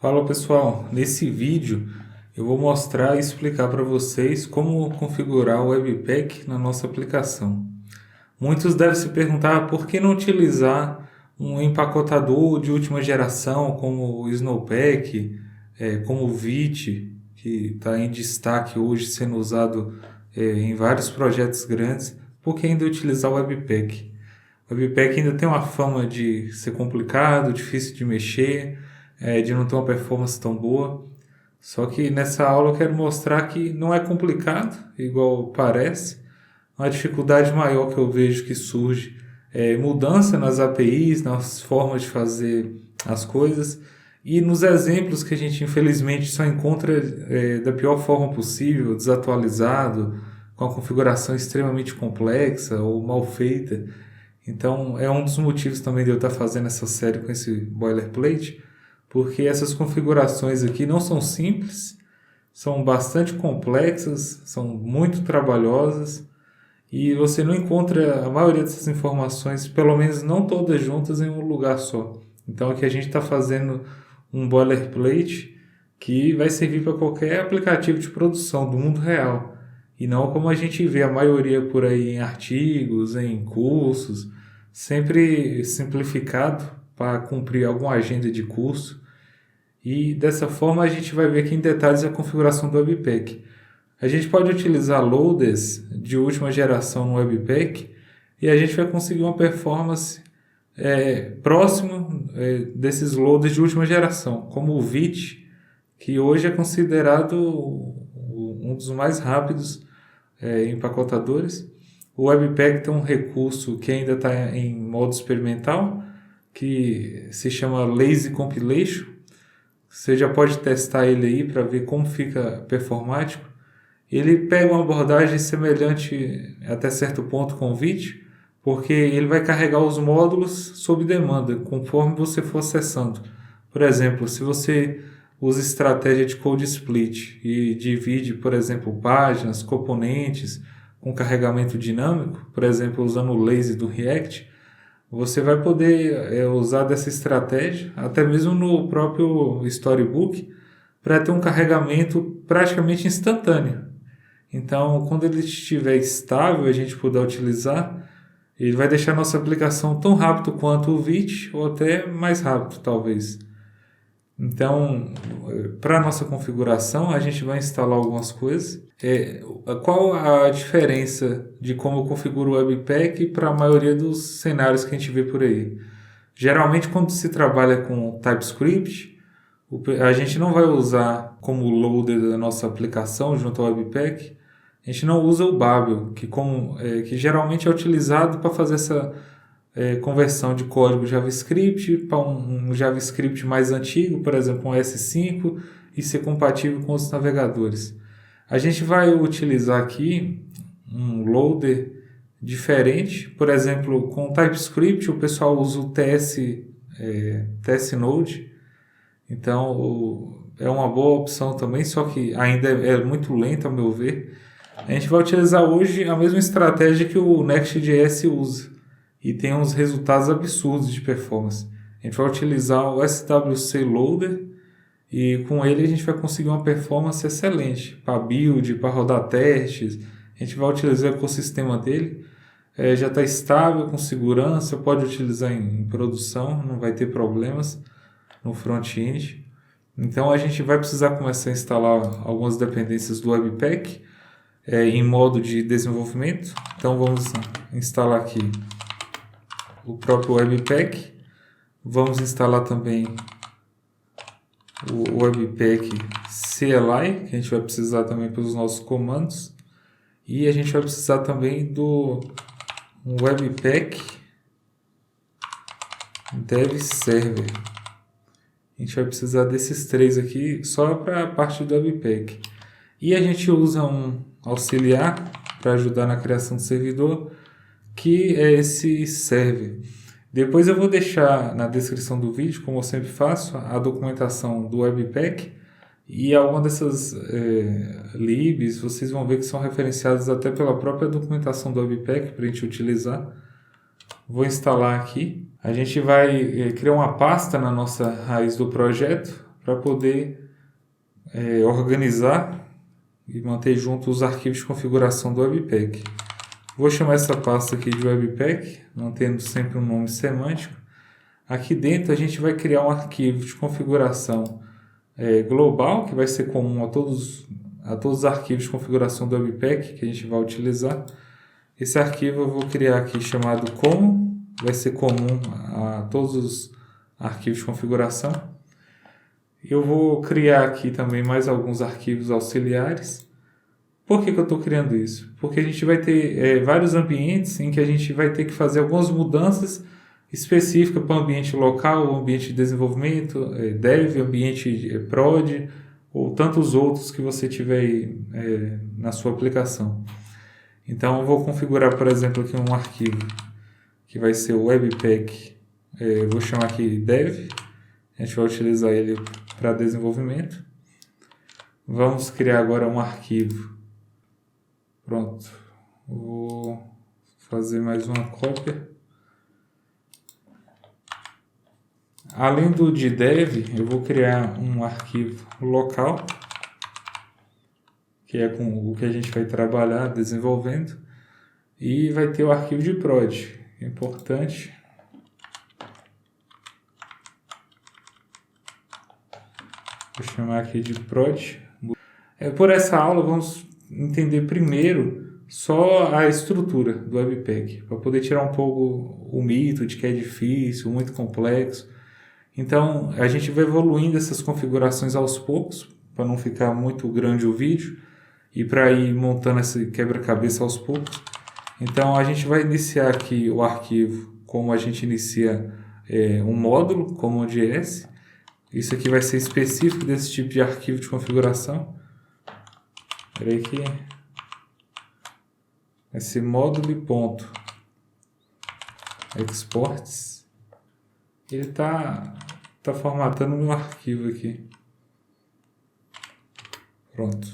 Fala pessoal, nesse vídeo eu vou mostrar e explicar para vocês como configurar o Webpack na nossa aplicação. Muitos devem se perguntar por que não utilizar um empacotador de última geração como o Snowpack, como o Vite, que está em destaque hoje sendo usado em vários projetos grandes, por que ainda utilizar o Webpack? O Webpack ainda tem uma fama de ser complicado, difícil de mexer, de não ter uma performance tão boa. Só que nessa aula eu quero mostrar que não é complicado, igual parece. Uma dificuldade maior que eu vejo que surge é mudança nas APIs, nas formas de fazer as coisas e nos exemplos que a gente infelizmente só encontra da pior forma possível, desatualizado, com a configuração extremamente complexa ou mal feita. Então é um dos motivos também de eu estar fazendo essa série com esse boilerplate, porque essas configurações aqui não são simples, são bastante complexas, são muito trabalhosas e você não encontra a maioria dessas informações, pelo menos não todas juntas em um lugar só. Então aqui a gente está fazendo um boilerplate que vai servir para qualquer aplicativo de produção do mundo real e não como a gente vê a maioria por aí em artigos, em cursos, sempre simplificado para cumprir alguma agenda de curso. E dessa forma a gente vai ver aqui em detalhes a configuração do Webpack. A gente pode utilizar loaders de última geração no Webpack e a gente vai conseguir uma performance próximo desses loaders de última geração, como o Vite, que hoje é considerado um dos mais rápidos empacotadores. O Webpack tem um recurso que ainda está em modo experimental, que se chama Lazy Compilation. Você já pode testar ele aí para ver como fica performático. Ele pega uma abordagem semelhante até certo ponto com o Vite, porque ele vai carregar os módulos sob demanda, conforme você for acessando. Por exemplo, se você usa estratégia de code split e divide, por exemplo, páginas, componentes com carregamento dinâmico, por exemplo, usando o lazy do React, você vai poder usar dessa estratégia, até mesmo no próprio Storybook, para ter um carregamento praticamente instantâneo. Então, quando ele estiver estável, a gente puder utilizar, ele vai deixar a nossa aplicação tão rápido quanto o Vite, ou até mais rápido, talvez. Então, para a nossa configuração, a gente vai instalar algumas coisas. Qual a diferença de como eu configuro o Webpack para a maioria dos cenários que a gente vê por aí? Geralmente, quando se trabalha com TypeScript, a gente não vai usar como loader da nossa aplicação junto ao Webpack. A gente não usa o Babel, que geralmente é utilizado para fazer essa conversão de código JavaScript para um JavaScript mais antigo, por exemplo, um S5, e ser compatível com os navegadores. A gente vai utilizar aqui um loader diferente, por exemplo, com TypeScript o pessoal usa o TS Node, então é uma boa opção também, só que ainda é muito lento, ao meu ver. A gente vai utilizar hoje a mesma estratégia que o Next.js usa e tem uns resultados absurdos de performance. A gente vai utilizar o SWC Loader e com ele a gente vai conseguir uma performance excelente para build, para rodar testes. A gente vai utilizar o ecossistema dele, já está estável, com segurança, pode utilizar em produção, não vai ter problemas no front-end. Então a gente vai precisar começar a instalar algumas dependências do Webpack em modo de desenvolvimento. Então vamos instalar aqui o próprio Webpack. Vamos instalar também o Webpack CLI, que a gente vai precisar também para os nossos comandos. E a gente vai precisar também do Webpack Dev Server. A gente vai precisar desses três aqui só para a parte do Webpack. E a gente usa um auxiliar para ajudar na criação do servidor, que é esse server. Depois eu vou deixar na descrição do vídeo, como eu sempre faço, a documentação do Webpack e alguma dessas libs, vocês vão ver que são referenciadas até pela própria documentação do Webpack para a gente utilizar. Vou instalar aqui. A gente vai criar uma pasta na nossa raiz do projeto para poder organizar e manter junto os arquivos de configuração do Webpack. Vou chamar essa pasta aqui de Webpack, mantendo sempre um nome semântico. Aqui dentro a gente vai criar um arquivo de configuração global, que vai ser comum a todos os arquivos de configuração do Webpack que a gente vai utilizar. Esse arquivo eu vou criar aqui chamado common, vai ser comum a todos os arquivos de configuração. Eu vou criar aqui também mais alguns arquivos auxiliares. Por que eu estou criando isso? Porque a gente vai ter vários ambientes em que a gente vai ter que fazer algumas mudanças específicas para o ambiente local, o ambiente de desenvolvimento, dev, ambiente prod, ou tantos outros que você tiver aí, na sua aplicação. Então eu vou configurar, por exemplo, aqui um arquivo que vai ser o Webpack, vou chamar aqui dev, a gente vai utilizar ele para desenvolvimento. Vamos criar agora um arquivo. Pronto, vou fazer mais uma cópia. Além do de dev, eu vou criar um arquivo local, que é com o que a gente vai trabalhar desenvolvendo, e vai ter o arquivo de prod, é importante. Vou chamar aqui de prod. Por essa aula vamos entender primeiro só a estrutura do Webpack, para poder tirar um pouco o mito de que é difícil, muito complexo. Então a gente vai evoluindo essas configurações aos poucos, para não ficar muito grande o vídeo, e para ir montando esse quebra-cabeça aos poucos. Então a gente vai iniciar aqui o arquivo como a gente inicia um módulo, como o JS. Isso aqui vai ser específico desse tipo de arquivo de configuração. Espera aí que vai ser módulo e ponto. Exports. Ele tá formatando o meu arquivo aqui. Pronto.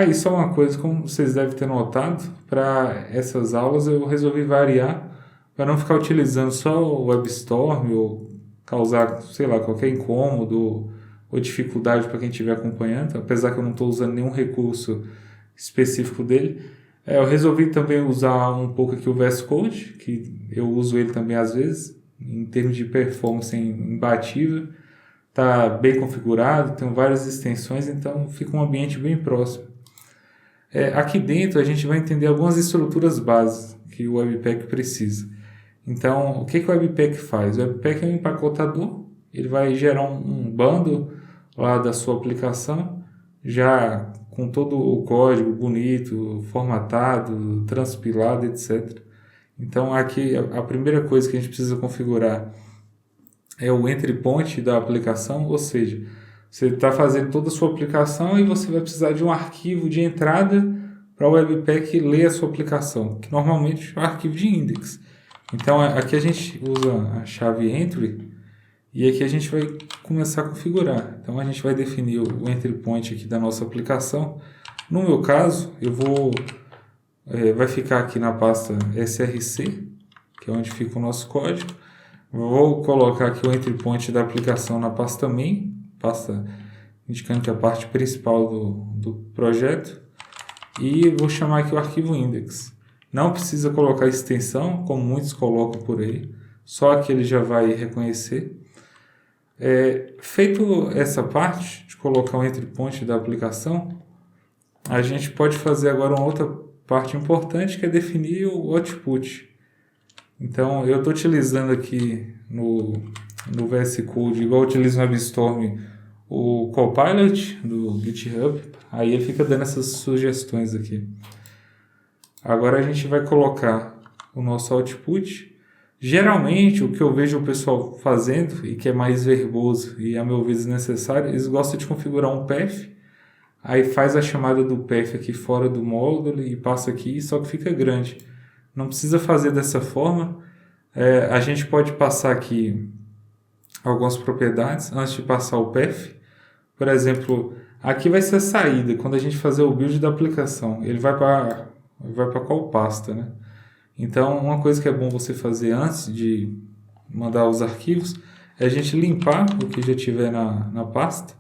E só uma coisa, como vocês devem ter notado, para essas aulas eu resolvi variar para não ficar utilizando só o WebStorm ou causar, sei lá, qualquer incômodo ou dificuldade para quem estiver acompanhando, apesar que eu não estou usando nenhum recurso específico dele. Eu resolvi também usar um pouco aqui o VS Code, que eu uso ele também às vezes, em termos de performance imbatível. Está bem configurado, tem várias extensões, então fica um ambiente bem próximo. Aqui dentro a gente vai entender algumas estruturas básicas que o Webpack precisa. Então, o que o Webpack faz? O Webpack é um empacotador, ele vai gerar um bundle lá da sua aplicação, já com todo o código bonito, formatado, transpilado, etc. Então, aqui a primeira coisa que a gente precisa configurar é o entry point da aplicação, ou seja, você está fazendo toda a sua aplicação e você vai precisar de um arquivo de entrada para o Webpack ler a sua aplicação, que normalmente é um arquivo de index. Então aqui a gente usa a chave entry e aqui a gente vai começar a configurar. Então a gente vai definir o entry point aqui da nossa aplicação. No meu caso, vai ficar aqui na pasta src, que é onde fica o nosso código. Vou colocar aqui o entry point da aplicação na pasta main, pasta indicando que é a parte principal do projeto, e vou chamar aqui o arquivo index. Não precisa colocar extensão, como muitos colocam por aí, só que ele já vai reconhecer. Feito essa parte de colocar o entry point da aplicação, a gente pode fazer agora uma outra parte importante, que é definir o output. Então, eu estou utilizando aqui no VS Code, igual eu utilizo no WebStorm, o Copilot do GitHub. Aí ele fica dando essas sugestões aqui. Agora a gente vai colocar o nosso output. Geralmente, o que eu vejo o pessoal fazendo, e que é mais verboso e a meu ver desnecessário, eles gostam de configurar um path, aí faz a chamada do path aqui fora do módulo e passa aqui, só que fica grande. Não precisa fazer dessa forma. A gente pode passar aqui algumas propriedades antes de passar o path. Por exemplo, aqui vai ser a saída. Quando a gente fazer o build da aplicação, ele vai para qual pasta, né? Então, uma coisa que é bom você fazer antes de mandar os arquivos é a gente limpar o que já tiver na pasta.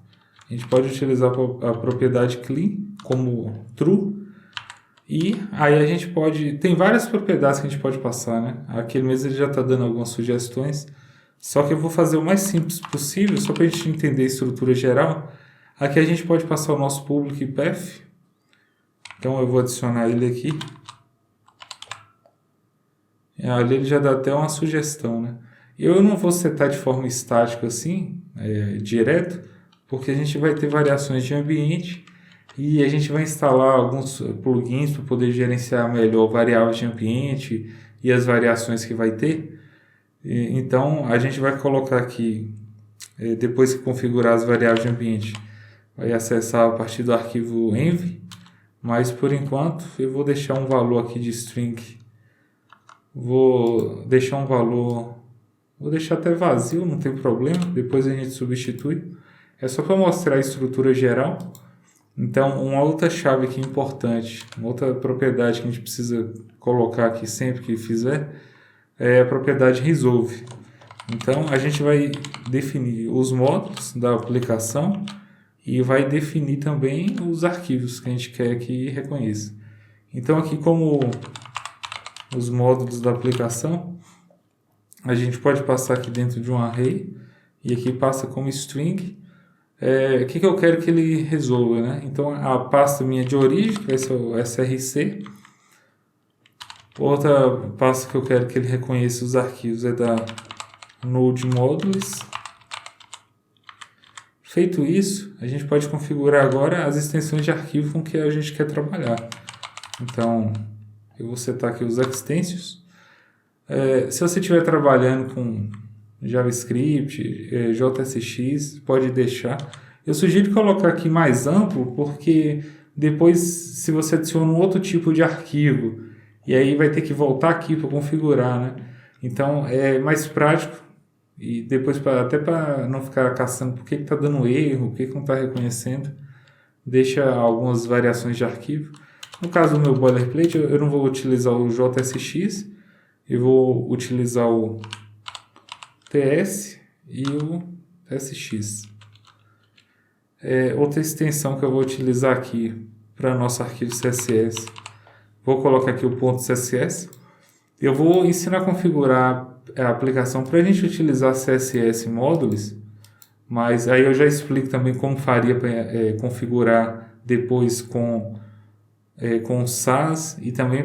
A gente pode utilizar a propriedade clean como true. E aí a gente pode... Tem várias propriedades que a gente pode passar, né? Aquele mesmo ele já está dando algumas sugestões. Só que eu vou fazer o mais simples possível, só para a gente entender a estrutura geral. Aqui a gente pode passar o nosso public path. Então eu vou adicionar ele aqui. Ali ele já dá até uma sugestão, né? Eu não vou setar de forma estática assim, direto, porque a gente vai ter variações de ambiente e a gente vai instalar alguns plugins para poder gerenciar melhor variáveis de ambiente e as variações que vai ter. Então a gente vai colocar aqui, depois que configurar as variáveis de ambiente, vai acessar a partir do arquivo env, mas por enquanto eu vou deixar um valor aqui de string. Vou deixar um valor, vou deixar até vazio, não tem problema, depois a gente substitui. É só para mostrar a estrutura geral. Então, uma outra chave aqui importante, uma outra propriedade que a gente precisa colocar aqui sempre que fizer, é a propriedade resolve. Então, a gente vai definir os módulos da aplicação e vai definir também os arquivos que a gente quer que reconheça. Então, aqui como os módulos da aplicação, a gente pode passar aqui dentro de um array e aqui passa como string o que eu quero que ele resolva, né? Então a pasta minha de origem, que vai ser o src. Outra pasta que eu quero que ele reconheça os arquivos é da node modules. Feito isso, a gente pode configurar agora as extensões de arquivo com que a gente quer trabalhar. Então eu vou setar aqui os extensions. Se você estiver trabalhando com JavaScript, JSX, pode deixar. Eu sugiro colocar aqui mais amplo, porque depois, se você adiciona um outro tipo de arquivo, e aí vai ter que voltar aqui para configurar, né? Então, é mais prático, e depois até para não ficar caçando por que está dando erro, por que não está reconhecendo, deixa algumas variações de arquivo. No caso do meu boilerplate, eu não vou utilizar o JSX, eu vou utilizar o TS e o SX. Outra extensão que eu vou utilizar aqui para nosso arquivo CSS. Vou colocar aqui o ponto CSS. Eu vou ensinar a configurar a aplicação para a gente utilizar CSS módulos, mas aí eu já explico também como faria para configurar depois com SAS, e também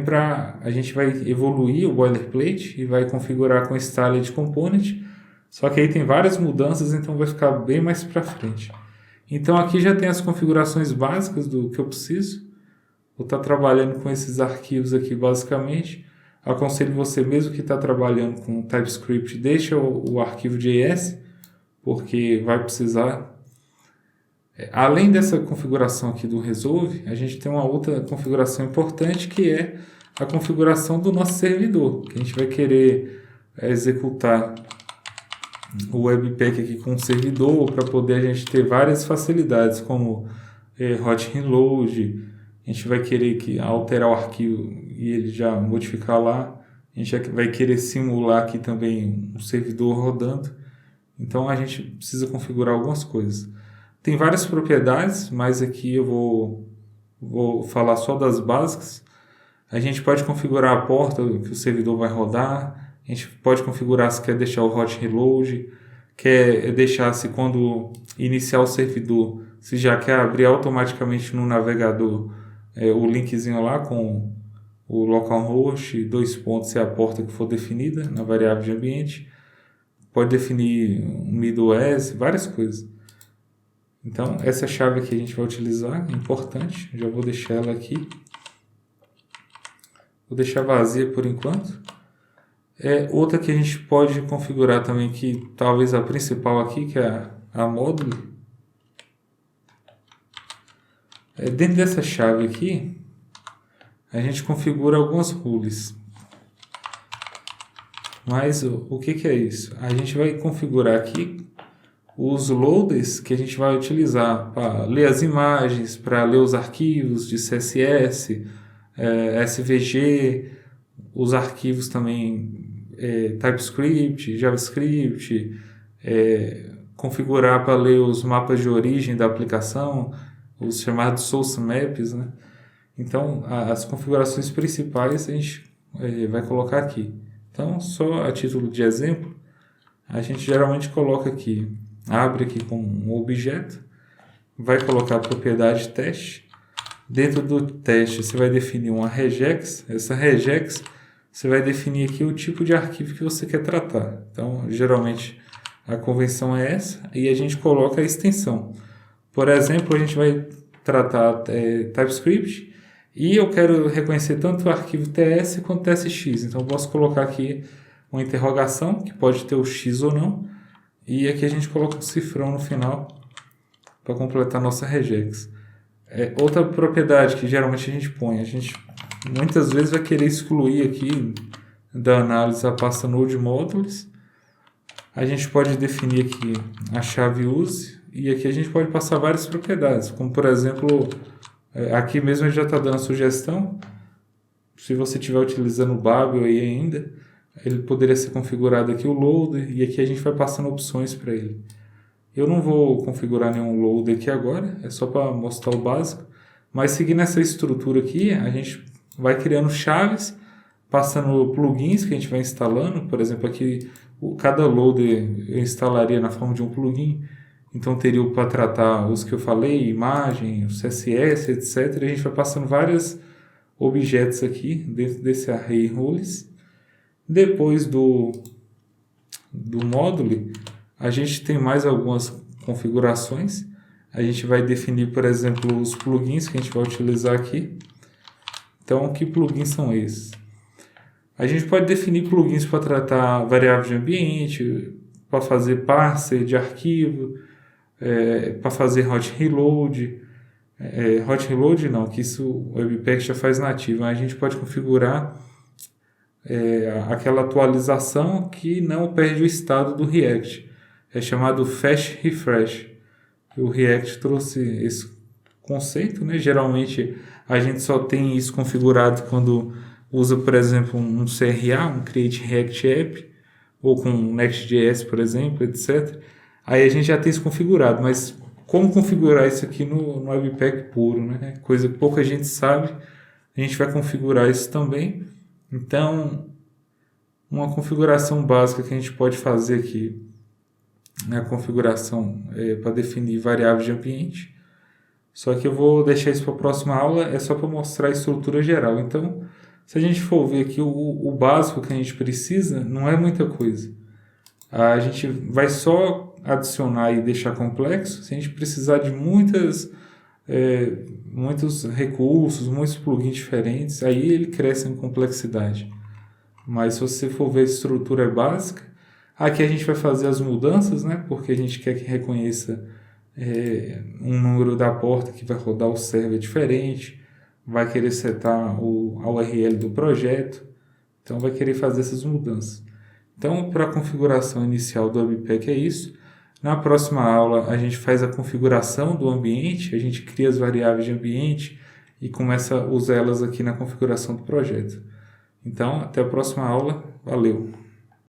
a gente vai evoluir o boilerplate e vai configurar com Styled Component. Só que aí tem várias mudanças, então vai ficar bem mais para frente. Então aqui já tem as configurações básicas do que eu preciso. Vou estar trabalhando com esses arquivos aqui basicamente. Aconselho você mesmo que está trabalhando com TypeScript, deixa o arquivo JS, porque vai precisar. Além dessa configuração aqui do resolve, a gente tem uma outra configuração importante, que é a configuração do nosso servidor, que a gente vai querer executar o Webpack aqui com o servidor, para poder a gente ter várias facilidades, como hot reload. A gente vai querer alterar o arquivo e ele já modificar lá. A gente vai querer simular aqui também um servidor rodando. Então a gente precisa configurar algumas coisas. Tem várias propriedades, mas aqui eu vou falar só das básicas. A gente pode configurar a porta que o servidor vai rodar. A gente pode configurar se quer deixar o hot reload, quer deixar se quando iniciar o servidor, se já quer abrir automaticamente no navegador o linkzinho lá com o localhost, 2 pontos é a porta que for definida na variável de ambiente. Pode definir um middle as, várias coisas. Então, essa chave aqui a gente vai utilizar, é importante. Já vou deixar ela aqui. Vou deixar vazia por enquanto. Outra que a gente pode configurar também, que talvez a principal aqui, que é a módulo. Dentro dessa chave aqui, a gente configura algumas rules. Mas o que é isso? A gente vai configurar aqui os loaders que a gente vai utilizar para ler as imagens, para ler os arquivos de CSS, SVG, os arquivos também TypeScript, JavaScript, configurar para ler os mapas de origem da aplicação, os chamados source maps, né? Então, as configurações principais a gente vai colocar aqui. Então, só a título de exemplo, a gente geralmente coloca aqui, abre aqui com um objeto, vai colocar a propriedade teste. Dentro do teste, você vai definir uma regex. Essa regex, você vai definir aqui o tipo de arquivo que você quer tratar. Então, geralmente, a convenção é essa e a gente coloca a extensão. Por exemplo, a gente vai tratar TypeScript e eu quero reconhecer tanto o arquivo TS quanto TSX. Então, eu posso colocar aqui uma interrogação, que pode ter o X ou não. E aqui a gente coloca um cifrão no final para completar a nossa regex. Outra propriedade que geralmente a gente põe, a gente muitas vezes vai querer excluir aqui da análise a pasta Node Modules. A gente pode definir aqui a chave use e aqui a gente pode passar várias propriedades, como por exemplo, aqui mesmo ele já está dando a sugestão, se você estiver utilizando o Babel aí ainda, ele poderia ser configurado aqui o loader e aqui a gente vai passando opções para ele. Eu não vou configurar nenhum loader aqui agora, é só para mostrar o básico, mas seguindo essa estrutura aqui, a gente vai criando chaves, passando plugins que a gente vai instalando, por exemplo, aqui cada loader eu instalaria na forma de um plugin, então teria para tratar os que eu falei, imagem, o CSS, etc. E a gente vai passando vários objetos aqui dentro desse array roles. Depois do módulo, a gente tem mais algumas configurações. A gente vai definir, por exemplo, os plugins que a gente vai utilizar aqui. Então, que plugins são esses? A gente pode definir plugins para tratar variáveis de ambiente, para fazer parser de arquivo, para fazer hot reload. Hot reload não, que isso o Webpack já faz nativo. A gente pode configurar aquela atualização que não perde o estado do React. É chamado Fast Refresh. O React trouxe esse conceito, né? Geralmente a gente só tem isso configurado quando usa, por exemplo, um CRA, um Create React App, ou com Next.js, por exemplo, etc. Aí a gente já tem isso configurado, mas como configurar isso aqui no Webpack puro, né? Coisa que pouca gente sabe, a gente vai configurar isso também. Então, uma configuração básica que a gente pode fazer aqui, na configuração para definir variáveis de ambiente. Só que eu vou deixar isso para a próxima aula, é só para mostrar a estrutura geral. Então, se a gente for ver aqui o básico que a gente precisa, não é muita coisa. A gente vai só adicionar e deixar complexo se a gente precisar de muitos recursos, muitos plugins diferentes, aí ele cresce em complexidade. Mas se você for ver a estrutura básica, aqui a gente vai fazer as mudanças, né? Porque a gente quer que reconheça um número da porta que vai rodar o server diferente, vai querer setar a URL do projeto, então vai querer fazer essas mudanças. Então, para a configuração inicial do Webpack é isso. Na próxima aula a gente faz a configuração do ambiente, a gente cria as variáveis de ambiente e começa a usar elas aqui na configuração do projeto. Então, até a próxima aula. Valeu!